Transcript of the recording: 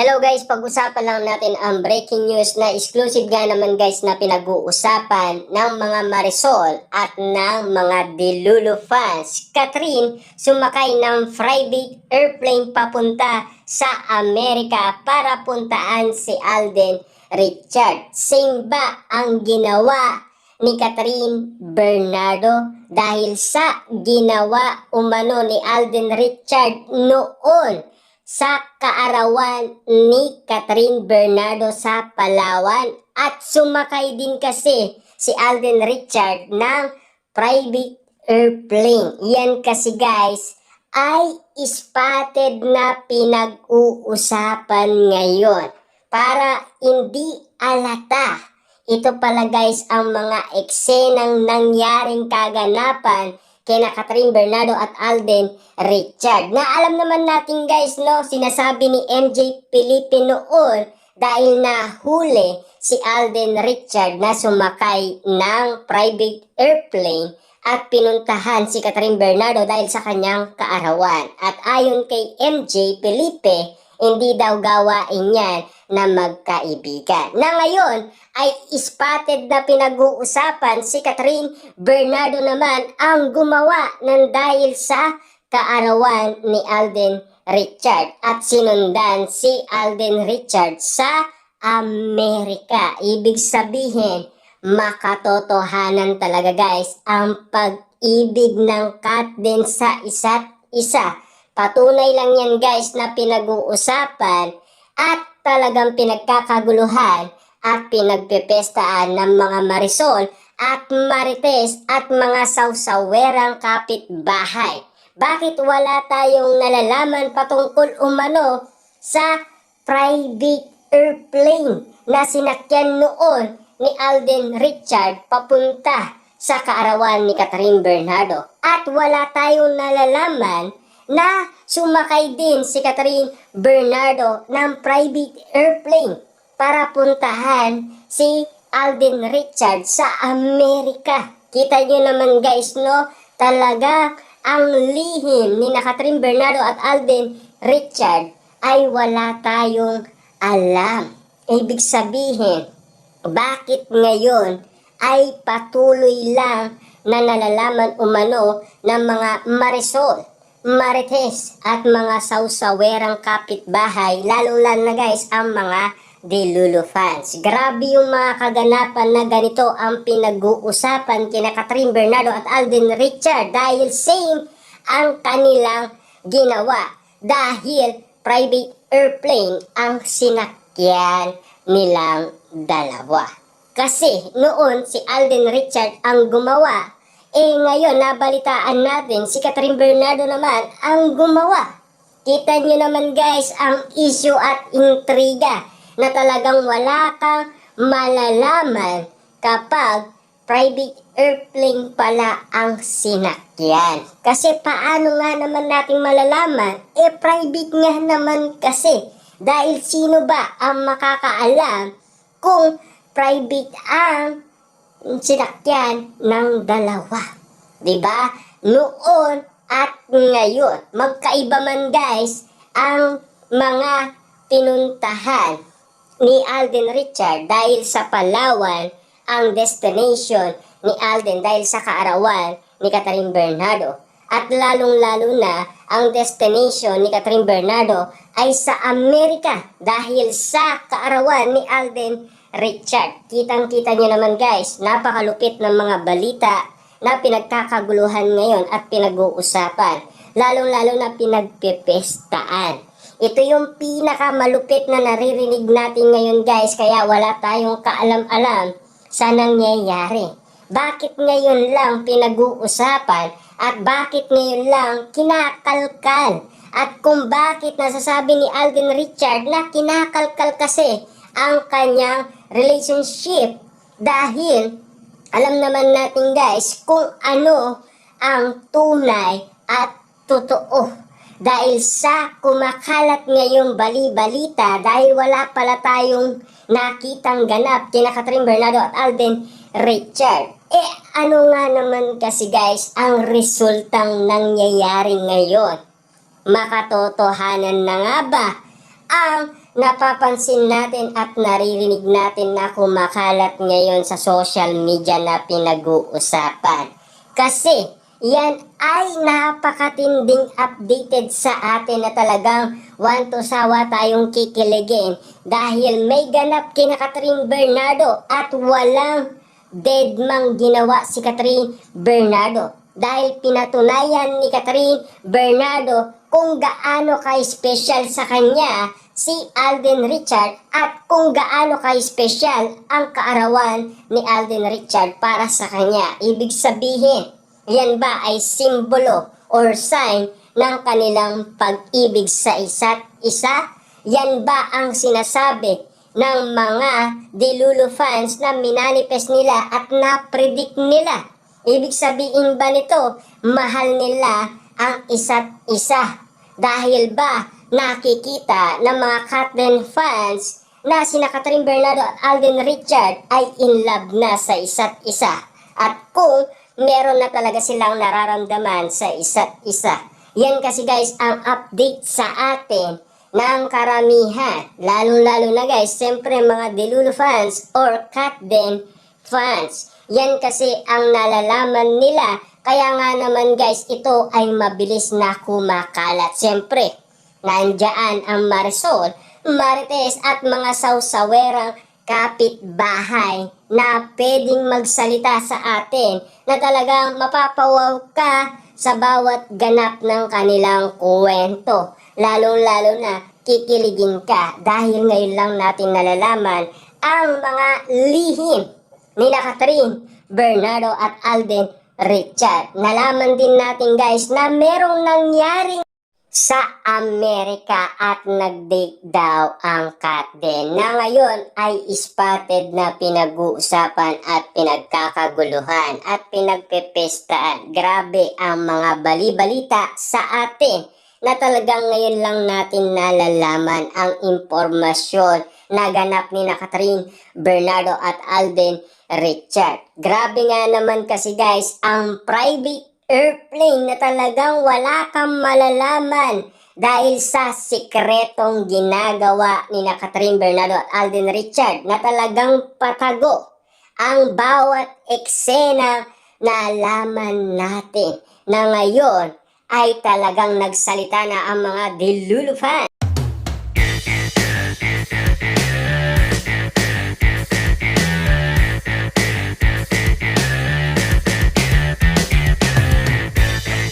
Hello guys, pag-usapan lang natin ang breaking news na exclusive nga naman guys na pinag-uusapan ng mga Marisol at ng mga Delulu fans. Catherine sumakay ng private airplane papunta sa Amerika para puntaan si Alden Richard. Same ba ang ginawa ni Catherine Bernardo dahil sa ginawa umano ni Alden Richard noon sa kaarawan ni Catherine Bernardo sa Palawan, at sumakay din kasi si Alden Richard ng private airplane. Yan kasi guys ay spotted na pinag-uusapan ngayon para hindi alata. Ito pala guys ang mga eksenang nangyaring kaganapan kina Catherine Bernardo at Alden Richard. Na alam naman natin guys, no, sinasabi ni MJ Felipe noon dahil nahuli si Alden Richard na sumakay ng private airplane at pinuntahan si Catherine Bernardo dahil sa kanyang kaarawan. At ayon kay MJ Felipe, hindi daw gawain yan na magkaibigan. Na ngayon ay spotted na pinag-uusapan si Catherine Bernardo naman ang gumawa ng dahil sa kaarawan ni Alden Richard at sinundan si Alden Richard sa Amerika. Ibig sabihin, makatotohanan talaga guys ang pag-ibig ng Kat din sa isa't isa. Patunay lang yan guys na pinag-uusapan at talagang pinagkakaguluhan at pinagpepestaan ng mga Marisol at Marites at mga sawsawerang kapitbahay. Bakit wala tayong nalalaman patungkol umano sa private airplane na sinakyan noon ni Alden Richard papunta sa kaarawan ni Catherine Bernardo? At wala tayong nalalaman na sumakay din si Catherine Bernardo ng private airplane para puntahan si Alden Richard sa Amerika. Kita nyo naman guys, no, talaga ang lihim ni Catherine Bernardo at Alden Richard ay wala tayong alam. Ibig sabihin, bakit ngayon ay patuloy lang na nalalaman umano ng mga Marisol, Marites at mga sawsawerang kapitbahay, lalo-lalo na guys ang mga Delulu fans. Grabe yung mga kaganapan na ganito ang pinag-uusapan kina Catherine Bernardo at Alden Richard dahil same ang kanilang ginawa dahil private airplane ang sinakyan nilang dalawa. Kasi noon si Alden Richard ang gumawa, ngayon nabalitaan natin si Catherine Bernardo naman ang gumawa. Kita nyo naman guys ang issue at intriga na talagang wala kang malalaman kapag private airplane pala ang sinakyan. Kasi paano nga naman natin malalaman? Private nga naman kasi. Dahil sino ba ang makakaalam kung private ang sinakyan ng dalawa? Diba? Noon at ngayon, magkaiba man guys ang mga pinuntahan ni Alden Richard dahil sa Palawan ang destination ni Alden dahil sa kaarawan ni Catherine Bernardo. At lalong-lalo na ang destination ni Catherine Bernardo ay sa Amerika dahil sa kaarawan ni Alden Richard. Kitang-kita niyo naman guys, napakalupit ng mga balita na pinagkakaguluhan ngayon at pinag-uusapan. Lalong-lalo na pinagpepestaan. Ito yung pinakamalupit na naririnig natin ngayon guys, kaya wala tayong kaalam-alam sa nangyayari. Bakit ngayon lang pinag-uusapan at bakit ngayon lang kinakalkal? At kung bakit nasasabi ni Alden Richard na kinakalkal kasi ang kanyang relationship dahil alam naman natin guys kung ano ang tunay at totoo. Dahil sa kumakalat ngayong bali-balita dahil wala pala tayong nakitang ganap kina Catherine Bernardo at Alden Richard. Ano nga naman kasi guys ang resultang nangyayari ngayon? Makatotohanan na nga ba ang napapansin natin at naririnig natin na kumakalat ngayon sa social media na pinag-uusapan. Kasi yan ay napakatinding updated sa atin na talagang want to sawa tayong kikiligin dahil may ganap kina Catherine Bernardo at walang deadmang ginawa si Catherine Bernardo dahil pinatunayan ni Catherine Bernardo kung gaano ka-special sa kanya si Alden Richard at kung gaano ka-special ang kaarawan ni Alden Richard para sa kanya. Ibig sabihin, yan ba ay simbolo or sign ng kanilang pag-ibig sa isa't isa? Yan ba ang sinasabi ng mga Delulu fans na minanifest nila at na-predict nila? Ibig sabihin ba nito, mahal nila ang isa't isa? Dahil ba nakikita ng mga Catherine fans na sina Catherine Bernardo at Alden Richard ay in love na sa isa't isa? At kung meron na talaga silang nararamdaman sa isa't isa. Yan kasi guys ang update sa atin ng karamihan. Lalo-lalo na guys, siyempre mga Delulu fans or Catden fans. Yan kasi ang nalalaman nila. Kaya nga naman guys, ito ay mabilis na kumakalat. Siyempre, nandyan ang Marisol, Marites at mga sawsawerang kapitbahay na pwedeng magsalita sa atin na talagang mapapawaw ka sa bawat ganap ng kanilang kwento. Lalo-lalo na kikiligin ka dahil ngayon lang natin nalalaman ang mga lihim ni Catherine Bernardo at Alden Richard. Nalaman din natin guys na merong nangyaring sa Amerika at nag-date daw ang Catden na ngayon ay spotted na pinag-uusapan at pinagkakaguluhan at pinagpepestaan. Grabe ang mga bali-balita sa atin na talagang ngayon lang natin nalalaman ang impormasyon na ganap ni Catherine Bernardo at Alden Richard. Grabe nga naman kasi guys, ang private airplane na talagang wala kang malalaman dahil sa sikretong ginagawa ni Catherine Bernardo at Alden Richard na talagang patago ang bawat eksena na alaman natin na ngayon ay talagang nagsalita na ang mga Delulu fans.